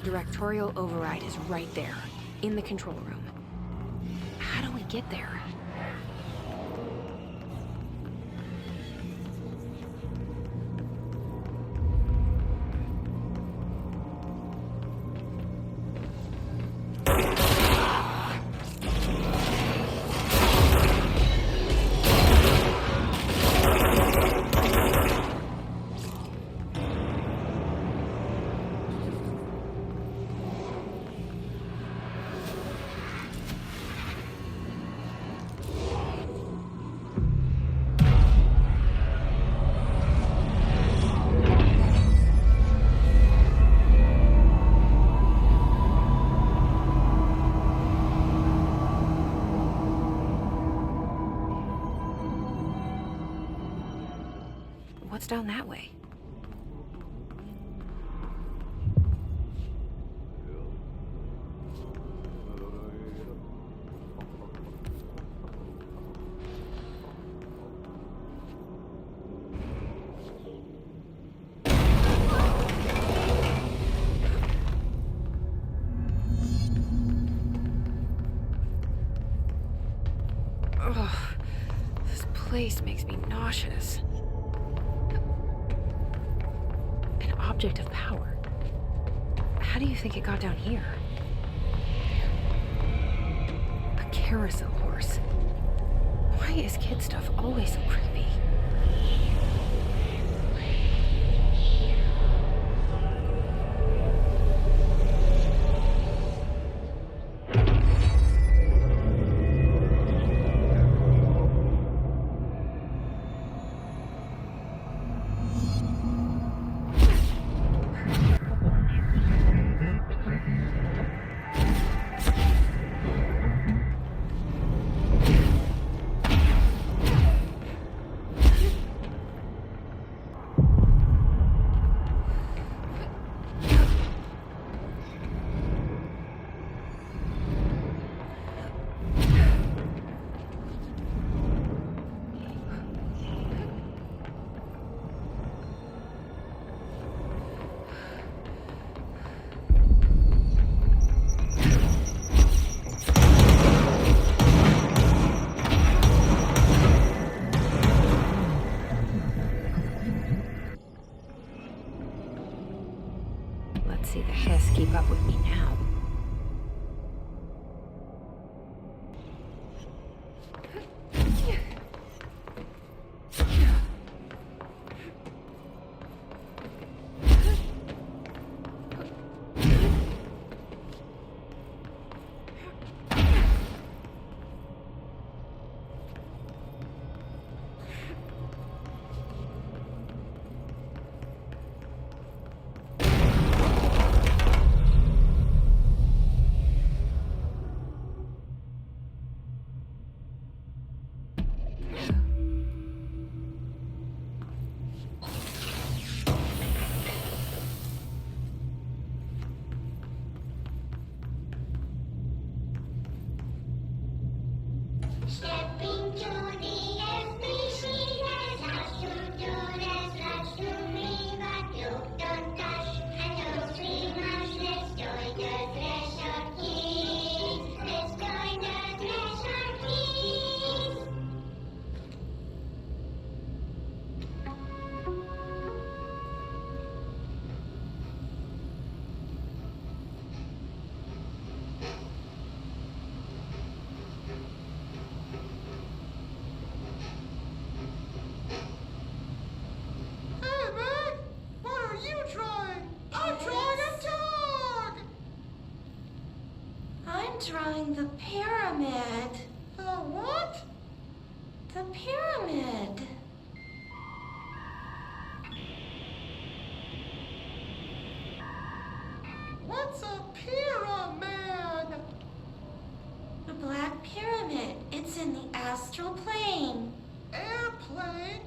directorial override is right there, in the control room. How do we get there? What's down that way? Ugh, this place makes me nauseous. Object of power. How do you think it got down here? A carousel horse. Why is kid stuff always so creepy? Let's see the Hiss keep up with me now. Drawing the pyramid. The what? The pyramid. What's a pyramid? The Black Pyramid. It's in the astral plane. Airplane?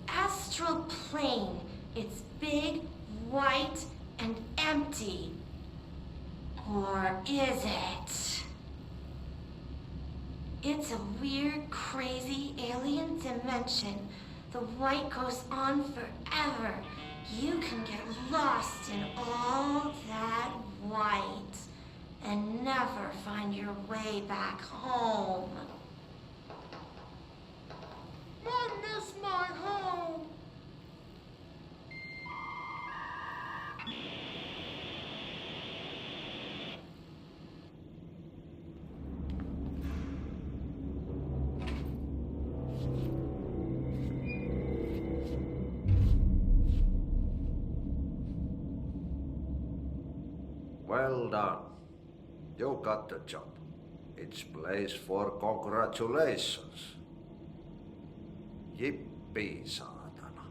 Astral plane. It's big, white, and empty. Or is it? It's a weird, crazy alien dimension. The white goes on forever, you can get lost in all that white and never find your way back home. I miss my home. Well done. You got the job. It's place for congratulations. Yippee, saatana.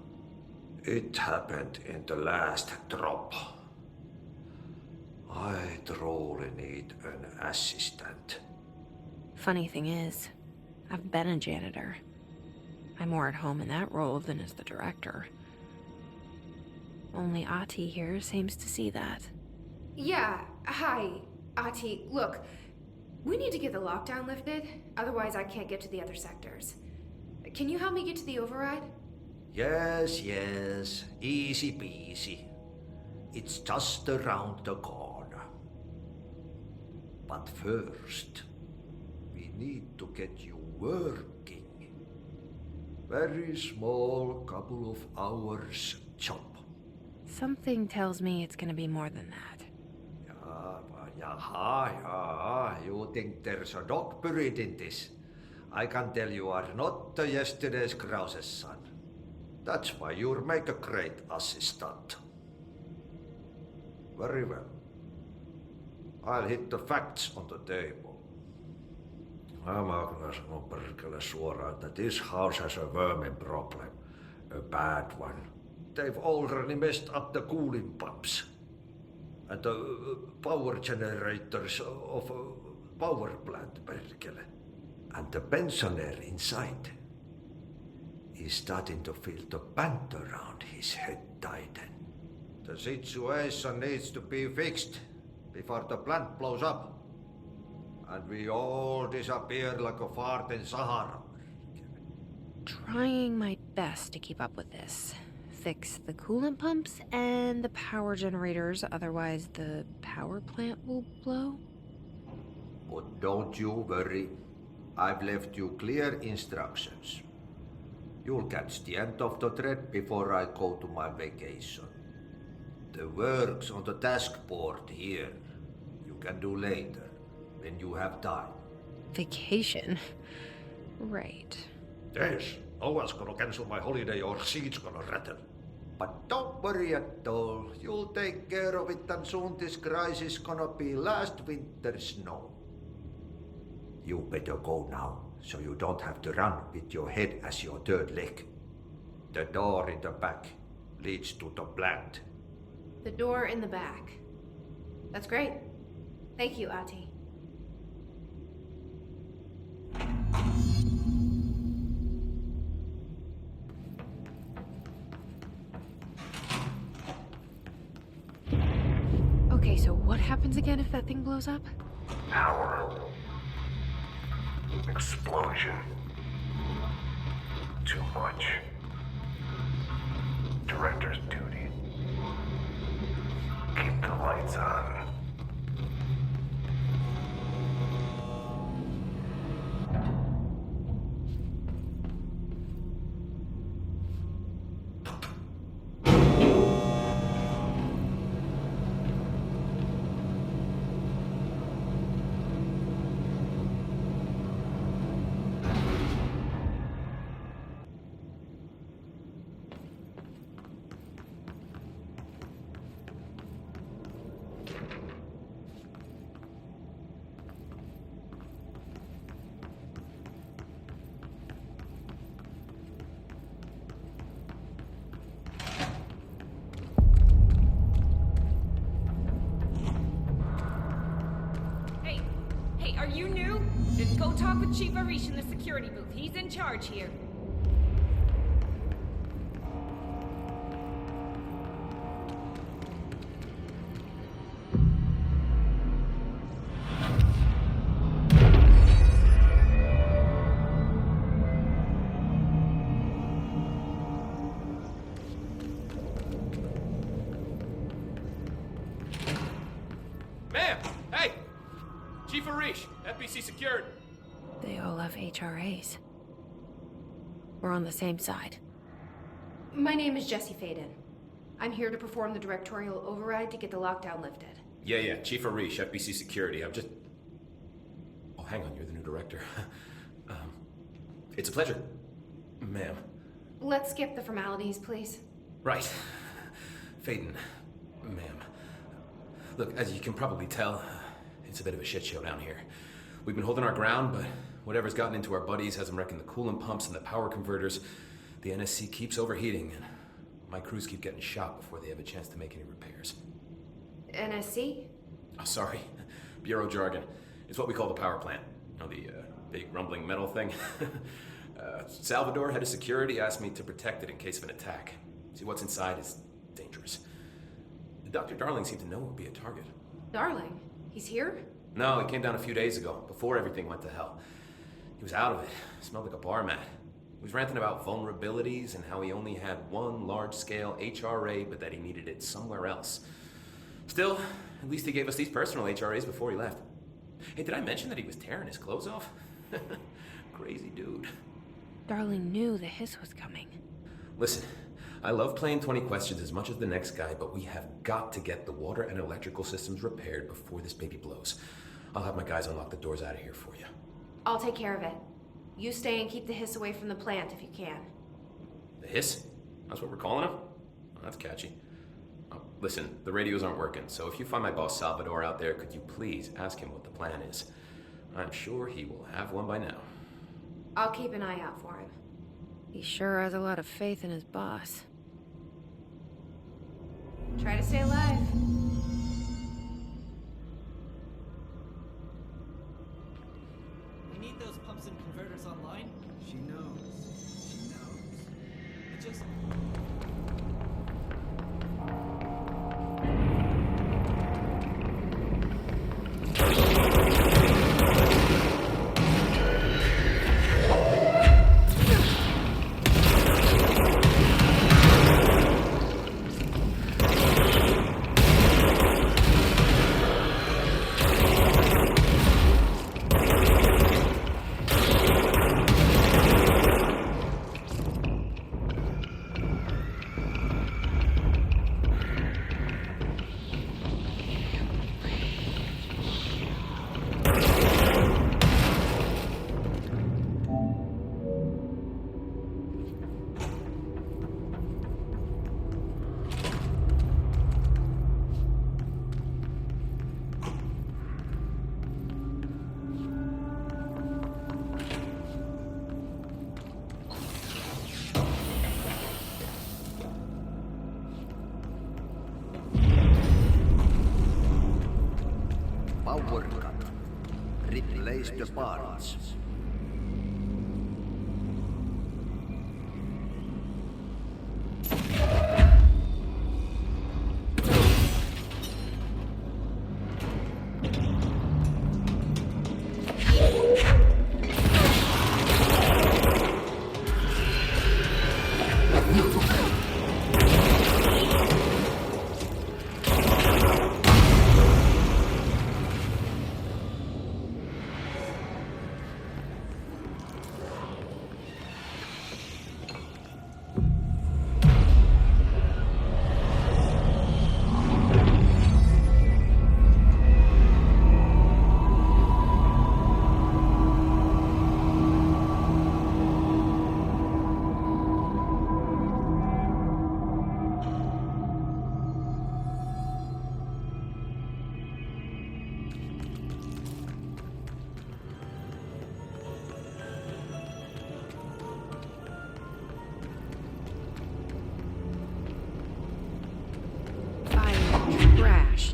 It happened in the last drop. I truly need an assistant. Funny thing is, I've been a janitor. I'm more at home in that role than as the director. Only Ati here seems to see that. Yeah, hi, Ati. Look, we need to get the lockdown lifted, otherwise I can't get to the other sectors. Can you help me get to the override? Yes, easy peasy. It's just around the corner. But first, we need to get you working. Very small, couple of hours job. Something tells me it's gonna be more than that. Yeah, you think there's a dog buried in this? I can tell you are not yesterday's Krause's son. That's why you'll make a great assistant. Very well. I'll hit the facts on the table. Mä kyllä sanon perkele suoraan, että this house has a vermin problem. A bad one. They've already messed up the cooling pumps. And the power generators of a power plant, perkele. And the pensioner inside is starting to feel the band around his head tighten. The situation needs to be fixed before the plant blows up. And we all disappear like a fart in Sahara. Trying my best to keep up with this. Fix the coolant pumps and the power generators, otherwise the power plant will blow. But don't you worry. I've left you clear instructions. You'll catch the end of the thread before I go to my vacation. The work's on the task board here. You can do later, when you have time. Vacation? Right. Yes, no one's gonna cancel my holiday or seat's gonna rattle. But don't worry at all. You'll take care of it and soon this crisis gonna be last winter's snow. You better go now, so you don't have to run with your head as your third leg. The door in the back leads to the plant. The door in the back. That's great. Thank you, Ati. Okay, so what happens again if that thing blows up? Power. Explosion. Too much. Director's duty. Keep the lights on. Hey, are you new? Then go talk with Chief Arish in the security booth. He's in charge here. Ma'am! Hey! Chief Arish, FBC Security. They all have HRAs. We're on the same side. My name is Jesse Faden. I'm here to perform the directorial override to get the lockdown lifted. Yeah, Chief Arish, FBC Security. I'm just... Oh, hang on, you're the new director. It's a pleasure, ma'am. Let's skip the formalities, please. Right. Faden, ma'am. Look, as you can probably tell, it's a bit of a shit show down here. We've been holding our ground, but whatever's gotten into our buddies has them wrecking the coolant pumps and the power converters. The NSC keeps overheating, and my crews keep getting shot before they have a chance to make any repairs. NSC? Oh, sorry. Bureau jargon. It's what we call the power plant. You know, the big rumbling metal thing? Salvador, head of security, asked me to protect it in case of an attack. See, what's inside is dangerous. Dr. Darling seemed to know it would be a target. Darling? He's here? No, he came down a few days ago, before everything went to hell. He was out of it. Smelled like a bar mat. He was ranting about vulnerabilities and how he only had one large-scale HRA, but that he needed it somewhere else. Still, at least he gave us these personal HRAs before he left. Hey, did I mention that he was tearing his clothes off? Crazy dude. Darling knew the hiss was coming. Listen, I love playing 20 questions as much as the next guy, but we have got to get the water and electrical systems repaired before this baby blows. I'll have my guys unlock the doors out of here for you. I'll take care of it. You stay and keep the hiss away from the plant if you can. The hiss? That's what we're calling him? Oh, that's catchy. Oh, listen, the radios aren't working, so if you find my boss Salvador out there, could you please ask him what the plan is? I'm sure he will have one by now. I'll keep an eye out for him. He sure has a lot of faith in his boss. Try to stay alive. We need those pumps and converters online. She knows. She knows. It just... Power cut. Replace the parts.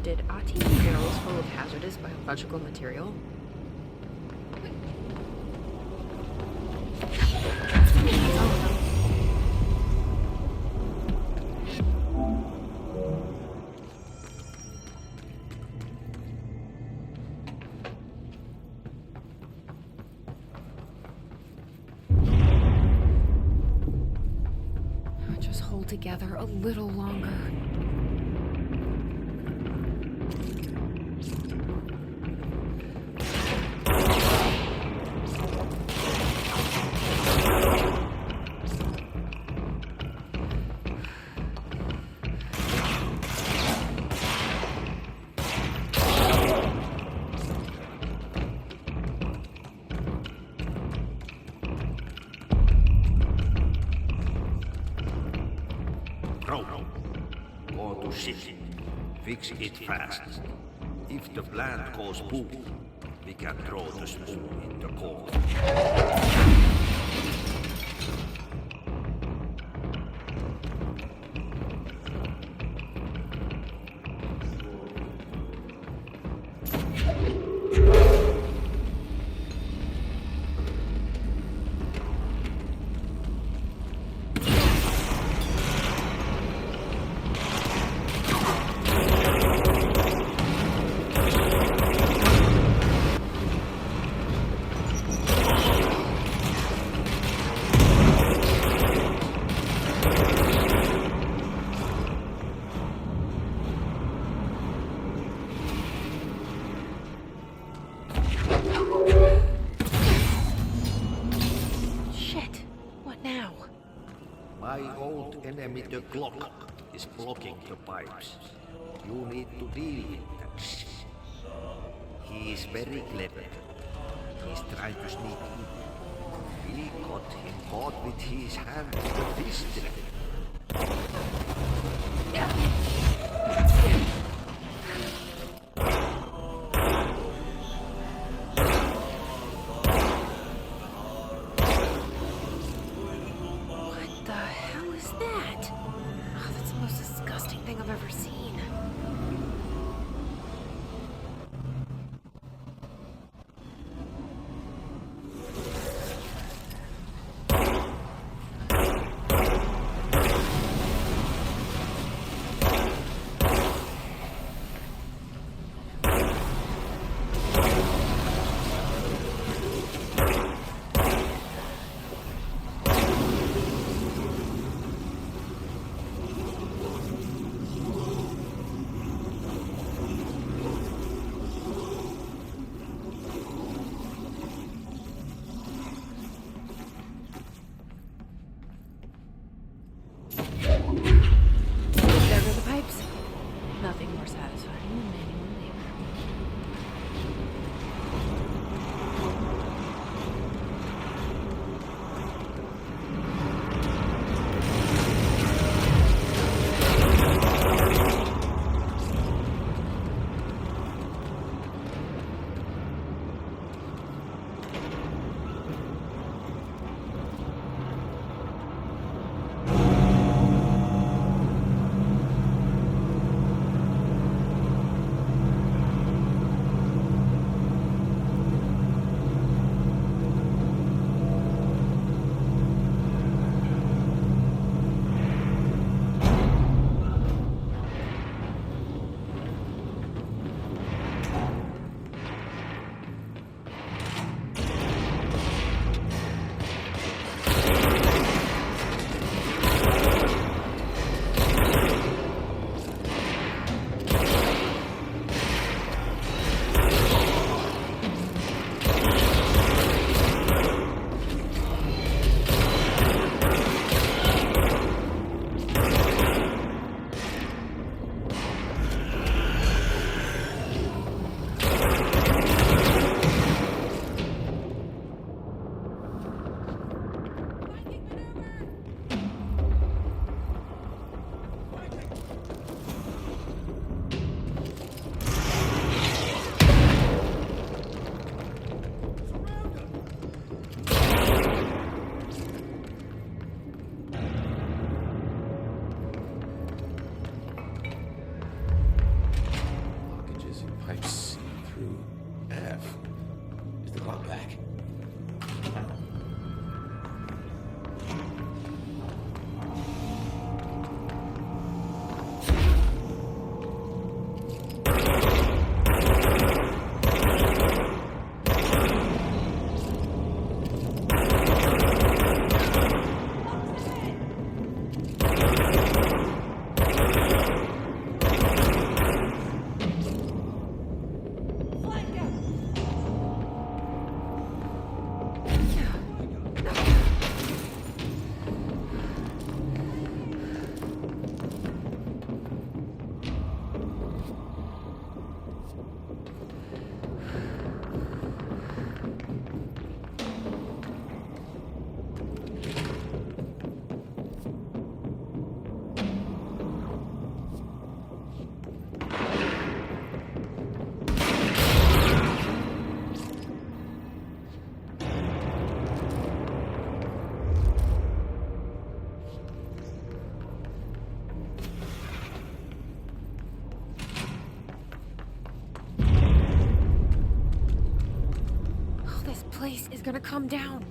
Did Ati use minerals full of hazardous biological material? Just hold together a little longer. now. Go to ship. Fix it fast. If the plant goes boom, we can throw the spoon in the core. Shit. What now? My old enemy, the clock, is blocking the pipes. You need to deal with that shit. He is very clever. He's trying to sneak in. We got him caught with his hand in the pistol. What the hell is that? Oh, that's the most disgusting thing I've ever seen. place is gonna come down.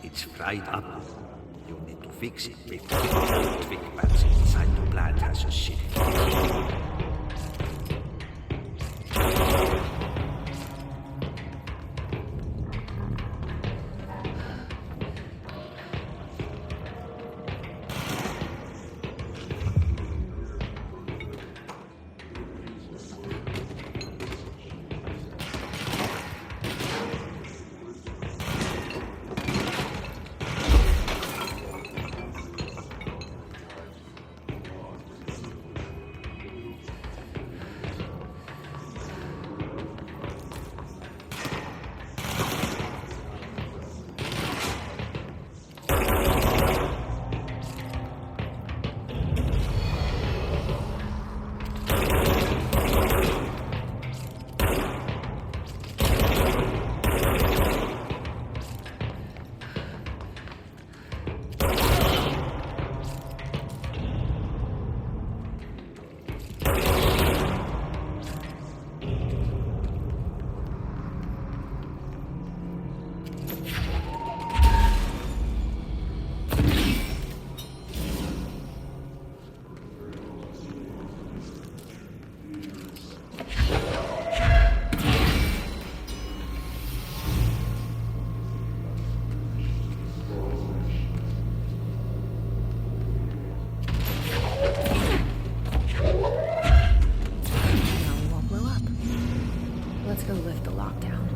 It's fried up. You need to fix it before the twig bats inside the plant has a shit. Let's go lift the lockdown.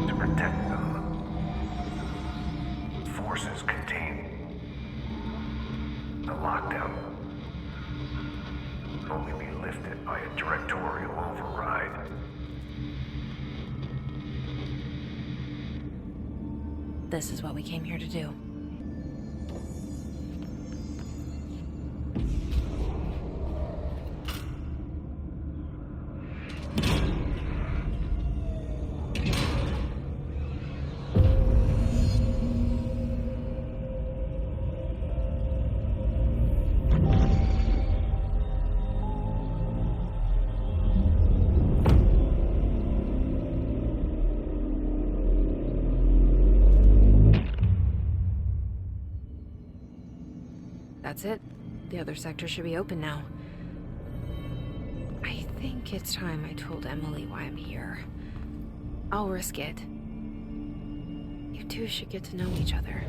To protect them, forces contain the lockdown can only be lifted by a directorial override. This is what we came here to do. That's it. The other sector should be open now. I think it's time I told Emily why I'm here. I'll risk it. You two should get to know each other.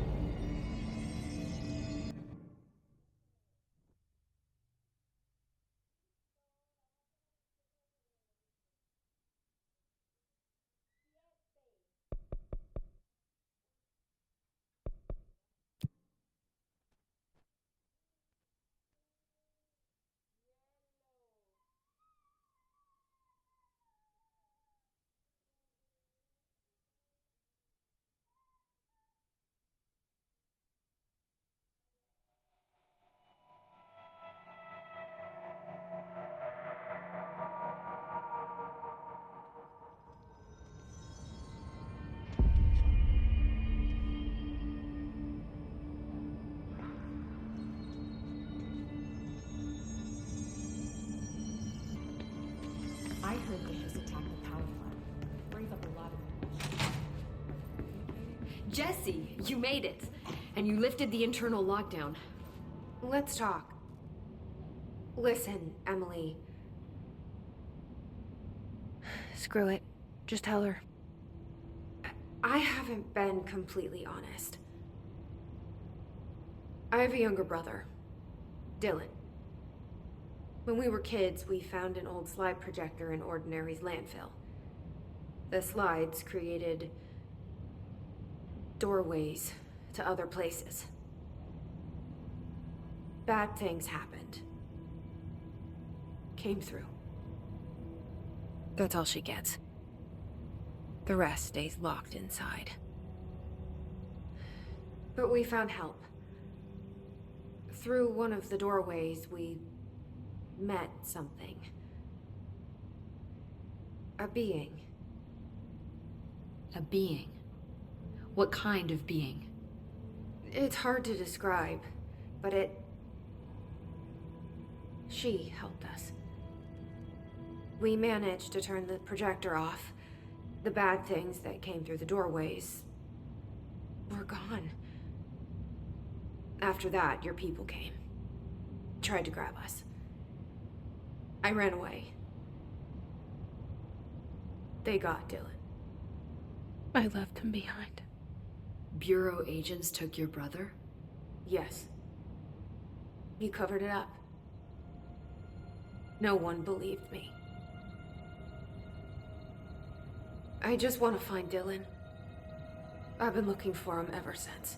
I heard they just attacked the power plant. Brings up a lot of... Jesse, you made it. And you lifted the internal lockdown. Let's talk. Listen, Emily. Screw it. Just tell her. I haven't been completely honest. I have a younger brother, Dylan. When we were kids, we found an old slide projector in Ordinary's landfill. The slides created doorways to other places. Bad things happened. Came through. That's all she gets. The rest stays locked inside. But we found help. Through one of the doorways, we met something. A being. A being? What kind of being? It's hard to describe, but she helped us. We managed to turn the projector off. The bad things that came through the doorways were gone. After that, your people came. Tried to grab us. I ran away. They got Dylan. I left him behind. Bureau agents took your brother? Yes. You covered it up. No one believed me. I just want to find Dylan. I've been looking for him ever since.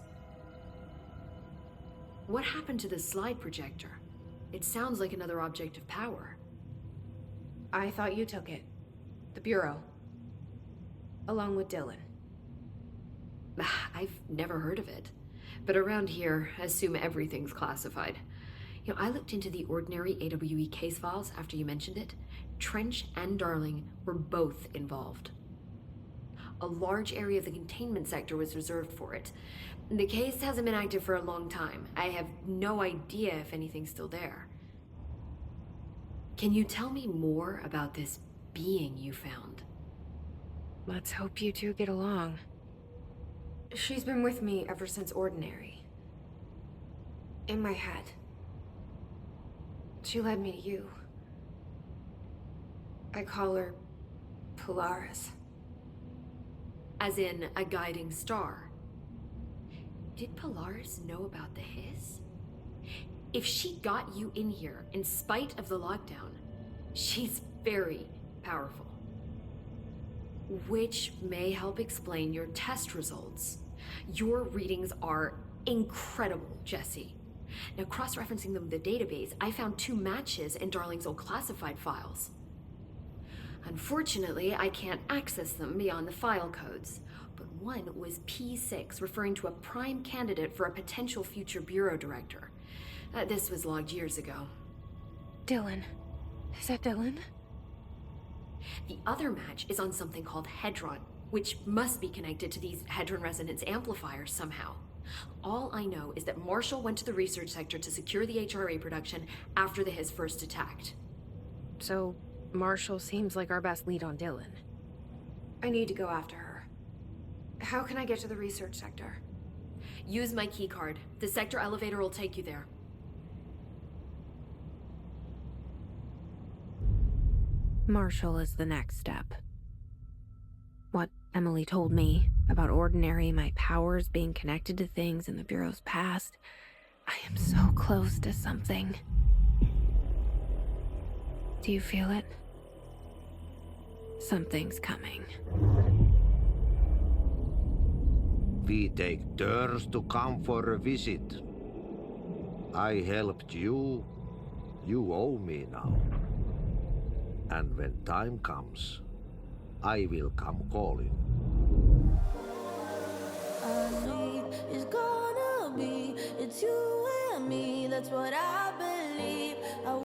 What happened to the slide projector? It sounds like another object of power. I thought you took it. The Bureau. Along with Dylan. I've never heard of it. But around here, I assume everything's classified. You know, I looked into the Ordinary AWE case files after you mentioned it. Trench and Darling were both involved. A large area of the containment sector was reserved for it. The case hasn't been active for a long time. I have no idea if anything's still there. Can you tell me more about this being you found? Let's hope you two get along. She's been with me ever since Ordinary. In my head. She led me to you. I call her Polaris. As in a guiding star. Did Polaris know about the hiss? If she got you in here in spite of the lockdown, she's very powerful. Which may help explain your test results. Your readings are incredible, Jesse. Now, cross-referencing them with the database, I found 2 matches in Darling's old classified files. Unfortunately, I can't access them beyond the file codes, but one was P6, referring to a prime candidate for a potential future bureau director. This was logged years ago. Dylan. Is that Dylan? The other match is on something called Hedron, which must be connected to these Hedron resonance amplifiers somehow. All I know is that Marshall went to the research sector to secure the HRA production after the Hiss first attacked. So, Marshall seems like our best lead on Dylan. I need to go after her. How can I get to the research sector? Use my keycard. The sector elevator will take you there. Marshall is the next step. What Emily told me about Ordinary, my powers being connected to things in the Bureau's past, I am so close to something. Do you feel it? Something's coming. We take turns to come for a visit. I helped you. You owe me now. And when time comes, I will come calling. It's gonna be, it's you and me, that's what I've been